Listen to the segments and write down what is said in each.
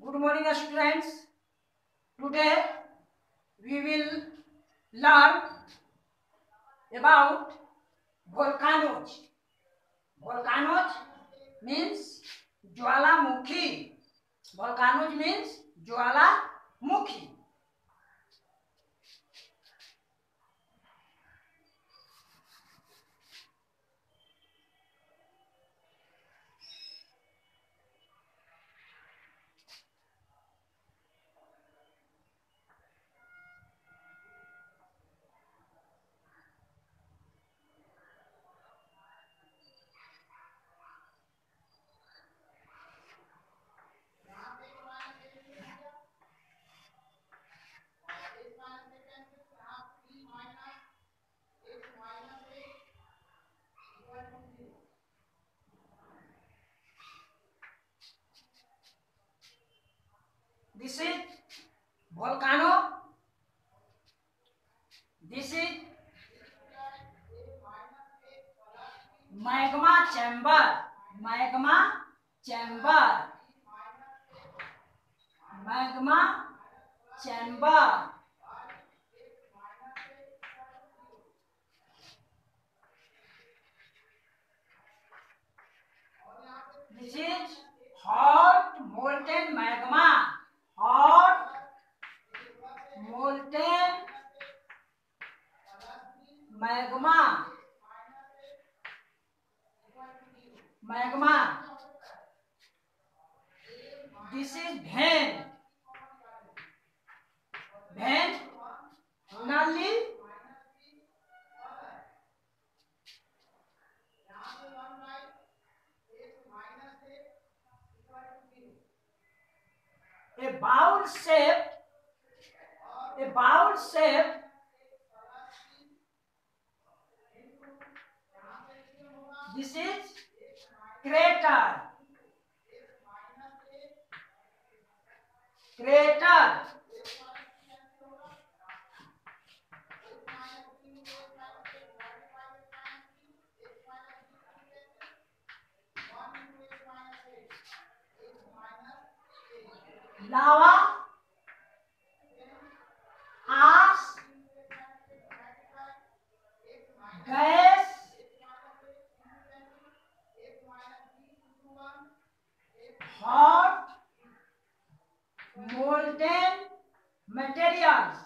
Good morning, students. Today we will learn about volcanoes. Volcanoes means Jwalamukhi. Volcanoes means Jwalamukhi. This is volcano. This is magma chamber. Magma chamber. Magma chamber. This is hot molten magma. Hot molten magma. Magma. This is vein. Vein. Nully. A bowl shape. A bowl shape. This is crater. Crater. Lava. Ash. Gas. Hot molten materials.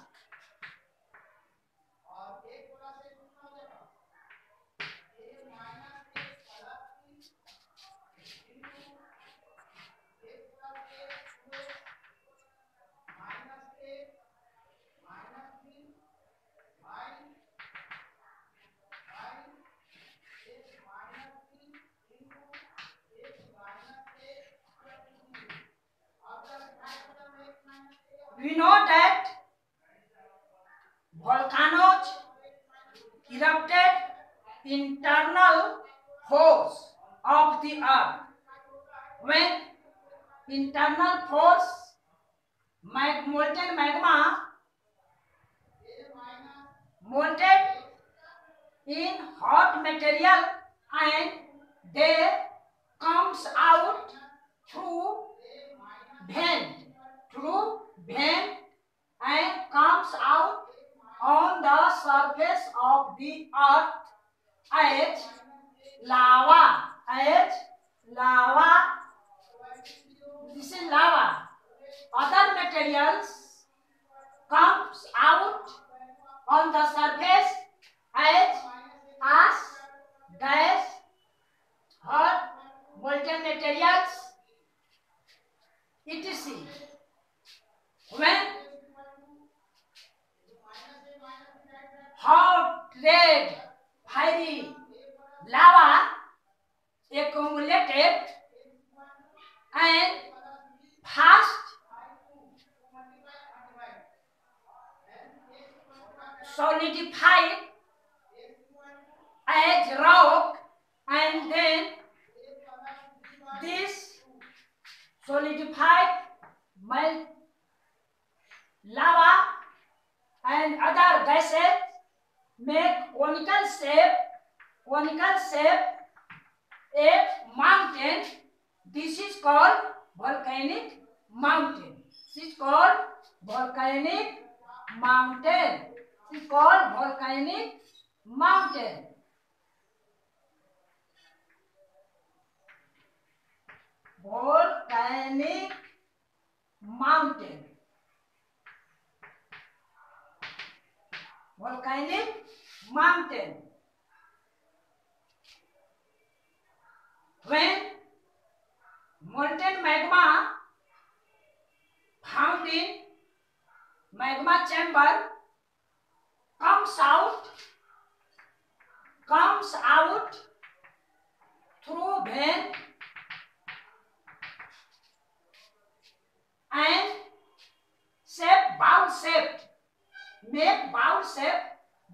We know that volcanoes erupted internal force of the earth. When internal force molten magma molted in hot material and they comes out through vein and comes out on the surface of the earth as lava. This is lava. Other materials comes out on the surface as ash, gas, hot molten materials, etc. When hot, red, fiery lava accumulated and fast solidified as rock, and then this solidified lava and other gases make conical shape a mountain. This is called volcanic mountain. This is called volcanic mountain. This is called volcanic mountain. Volcanic mountain. Volcanic mountain. When molten magma found in magma chamber comes out through vein and make bowl shape.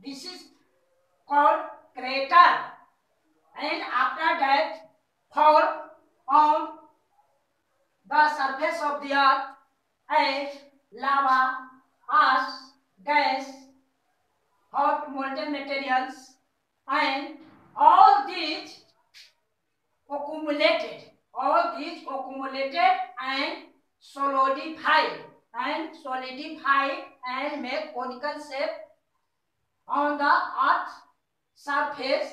This is called crater, and after that fall on the surface of the earth as lava, ash, gas, hot molten materials, and all these accumulated and solidified and make conical shape on the earth's surface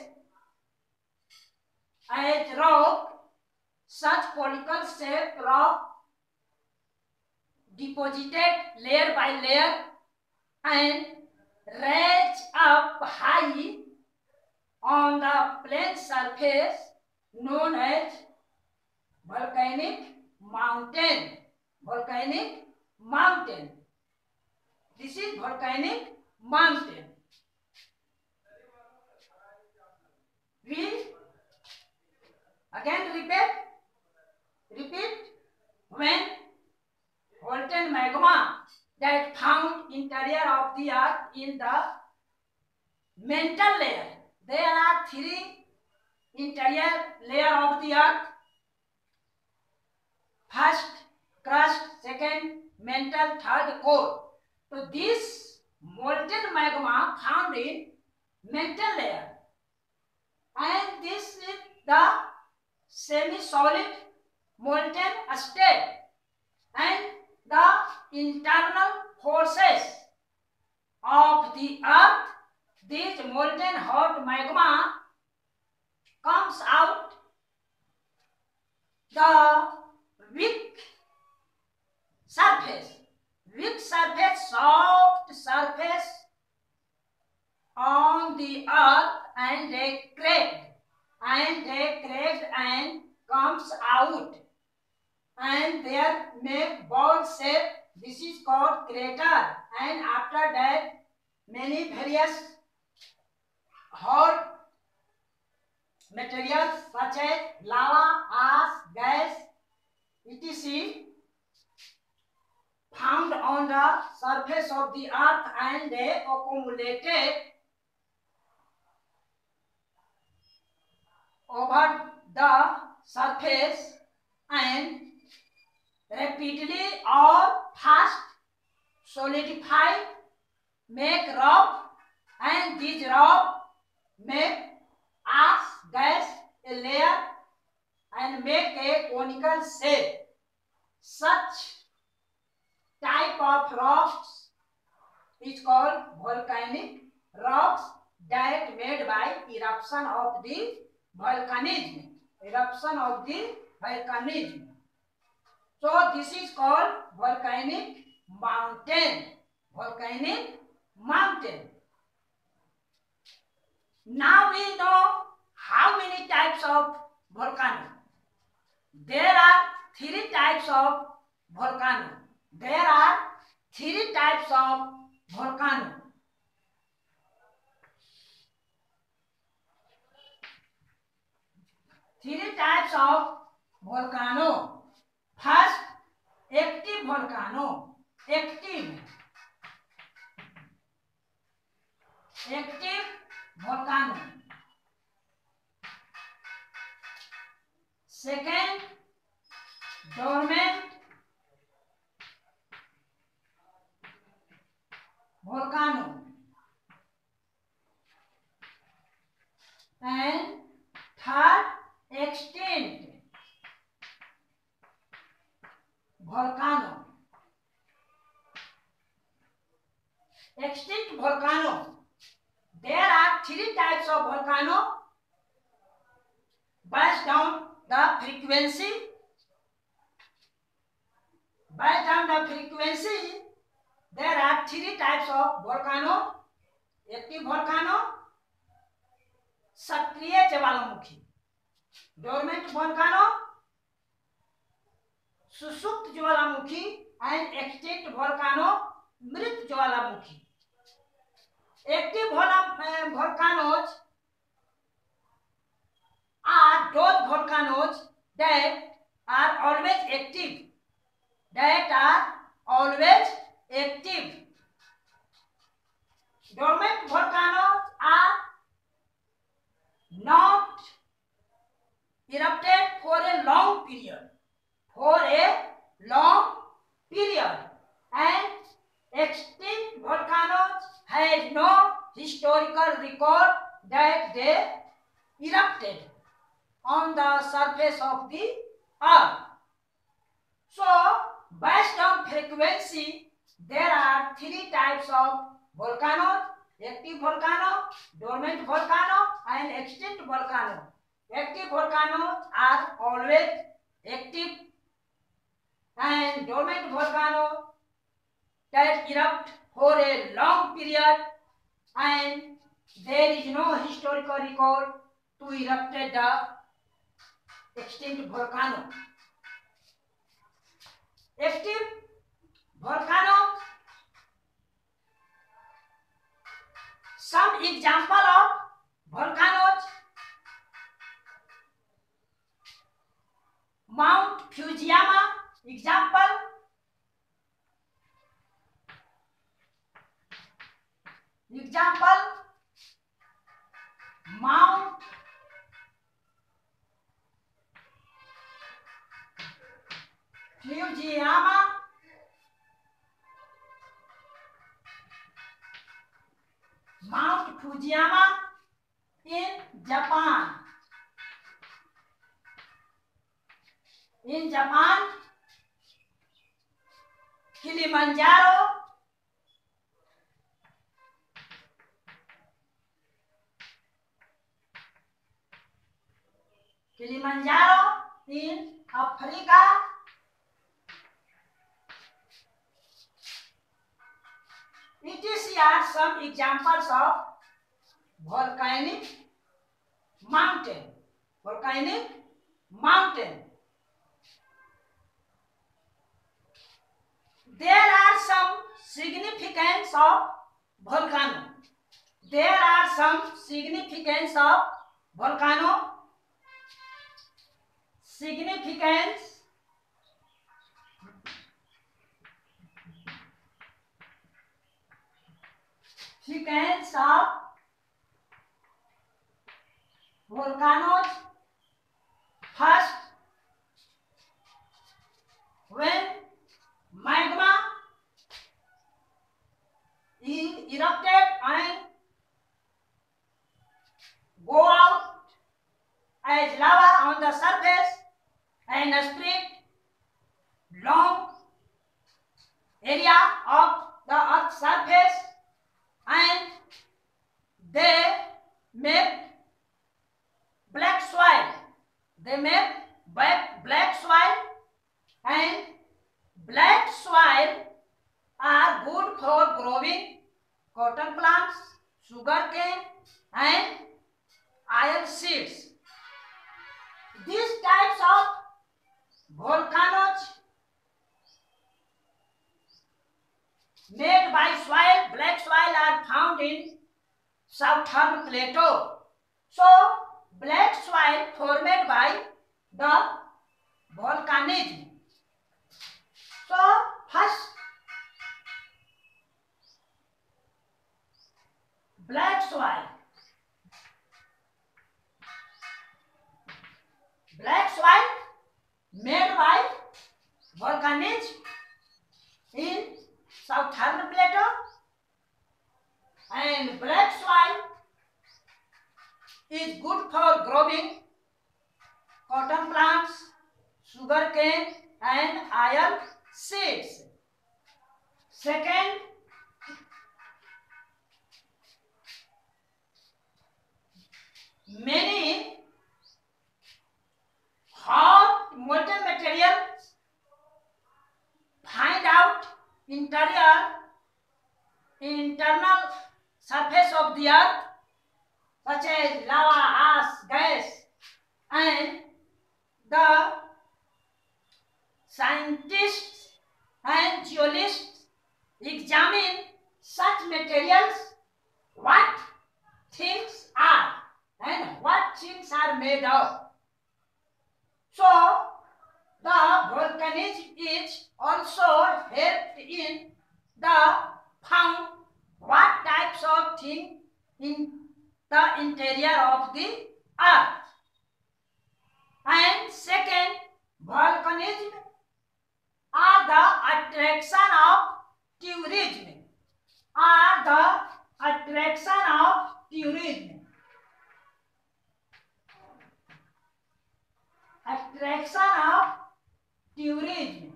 as rock. Such conical shape rock deposited layer by layer and raised up high on the plain surface known as volcanic mountain. Volcanic mountain. This is volcanic mountain. We again repeat. When molten magma that found interior of the earth in the mantle layer. There are three interior layer of the earth. First crust, second mantle, third core. So this molten magma found in mantle layer, and this is the semi-solid molten state, and the internal forces of the earth. This molten hot magma comes out the weak surface, soft surface on the earth, and they cracked and comes out, and there make ball shape. This is called crater, and after that many various hot materials such as lava, ash, gas, etc. found on the surface of the earth, and they accumulated over the surface and rapidly or fast solidify, make rock, and this rock make ash, gas, a layer, and make a conical shape. Such type of rocks is called volcanic rocks that made by eruption of the volcanism. So this is called volcanic mountain. Now we know how many types of volcano. There are three types of volcano. Three types of volcano. First, active volcano. Second, dormant volcano. And third, extinct volcano. volcano burst down the frequency. Burst down the frequency. There are three types of volcano: active volcano, सक्रिय ज्वालामुखी, dormant volcano, सुसुप्त ज्वालामुखी, and extinct volcano, मृत ज्वालामुखी. Active volcanoes are those volcanoes that are always active. That are always active. Dormant volcanoes are not erupted for a long period. And extinct volcanoes has no historical record that they erupted on the surface of the earth. So, based on frequency, there are three types of volcanoes: active volcano, dormant volcano, and extinct volcano. Active volcanoes are always active, and dormant volcanoes that erupt for a long period, and there is no historical record to erupted the extinct volcano. Active volcano. Some example of volcanoes: Mount Fujiama, example. Mount Fujiama. Mount Fujiama in Japan. Kilimanjaro. In Africa. Etc. are some examples of volcanic mountain. There are some significance of volcano. Significance of volcanoes. First, when magma erupted and go out as lava on the surface and spread long area of the earth's surface, and they make black soil. And black soil are good for growing cotton plants, sugarcane, and iron seeds. These types of volcanoes made by soil, black soil, are found in southern plateau. So, black soil formed by the volcanism. So, first, black soil made by volcanism in southern plateau, and black soil is good for growing cotton plants, sugarcane, and iron seeds. many hot molten materials find out internal surface of the earth, such as lava, ash, gas, and the scientists and geologists examine such materials, what things are and what things are made of. So the volcanism is also helped in the found what types of things in the interior of the earth. And second, volcanism are the attraction of tourism. Are the attraction of tourism. Attraction of tourism.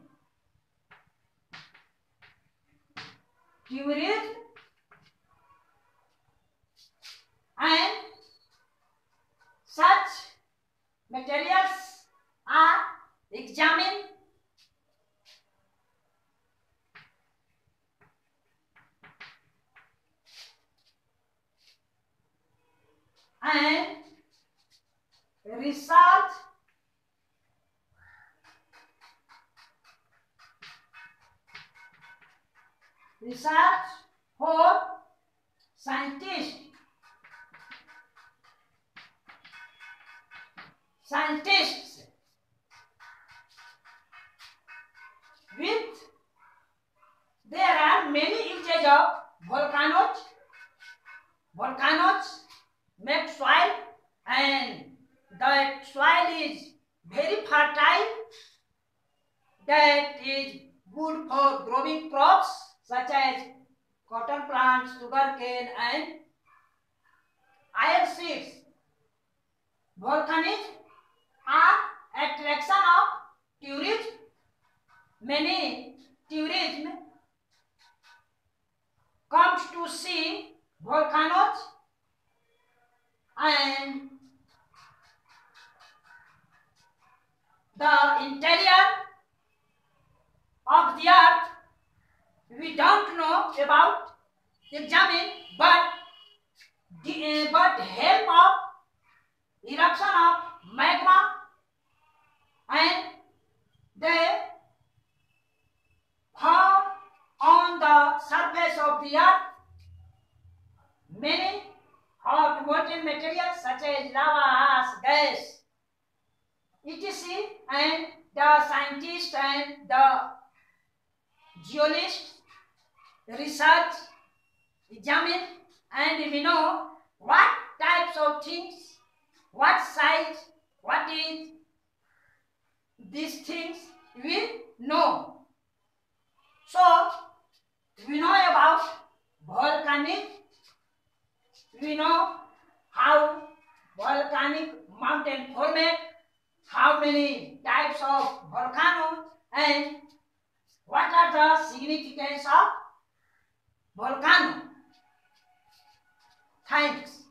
Tourism and such materials are examined and research for scientists with there are many uses of volcanoes. Volcanoes make soil, and that soil is very fertile, that is good for growing crops such as cotton plants, sugarcane, and iron seeds. Volcanoes are attraction of tourism. Many tourism comes to see volcanoes, and the interior of the earth we don't know about, examine, but help of eruption of magma, and they form on the surface of the earth many hot molten materials such as lava, ash, gas, etc. And the scientists and the geologists research, examine, and we know what types of things, what size, what is these things we know. So we know about volcanic, we know how volcanic mountain formation, how many types of volcanoes, and what are the significance of volcano. Thanks.